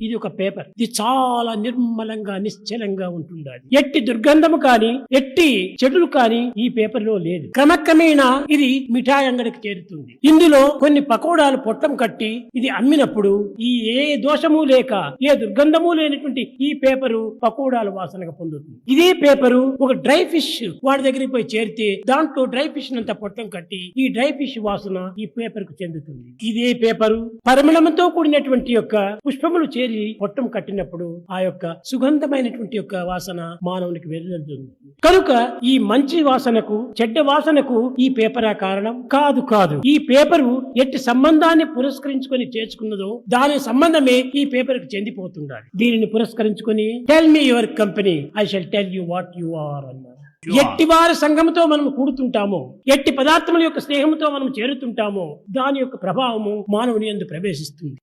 ఇది ఒక పేపర్. ఇది చాలా నిర్మలంగా నిశ్చలంగా ఉంటుండాలి. ఎట్టి దుర్గంధము కాని ఎట్టి చెడులు కాని ఈ పేపర్ లో లేదు. క్రమక్రమేణా ఇది మిఠాయి అంగడికి చేరుతుంది. ఇందులో కొన్ని పకోడాలు పొట్టం కట్టి ఇది అమ్మినప్పుడు ఈ ఏ దోషము లేక ఏ దుర్గంధము లేనటువంటి ఈ పేపరు పకోడాల వాసనగా పొందుతుంది. ఇదే పేపరు ఒక డ్రై ఫిష్ వాడి దగ్గరికి పోయి చేరితే దాంట్లో డ్రై ఫిష్ అంతా పొట్టం కట్టి ఈ డ్రై ఫిష్ వాసన ఈ పేపర్ కు చెందుతుంది. ఇదే పేపరు పరిమళంతో కూడినటువంటి యొక్క పుష్పములు చేరి పొట్టం కట్టినప్పుడు ఆ యొక్క సుగంధమైనటువంటి యొక్క వాసన మానవునికి వెళ్తుంది. కనుక ఈ మంచి వాసనకు చెడ్డ వాసనకు ఈ పేపరా కారణం కాదు. కాదు, ఈ పేపరు ఎట్టి సంబంధాన్ని పురస్కరించుకొని చేసుకున్నదో దాని సంబంధమే ఈ పేపర్ కు చెందిపోతుండాలి. దీనిని పురస్కరించుకొని tell me your company, I shall tell you what you are అన్నారు. ఎట్టి వారి సంఘముతో మనం కూడుతుంటామో, ఎట్టి పదార్థముల యొక్క స్నేహంతో మనం చేరుతుంటామో దాని యొక్క ప్రభావము మానవుని యందు ప్రవేశిస్తుంది.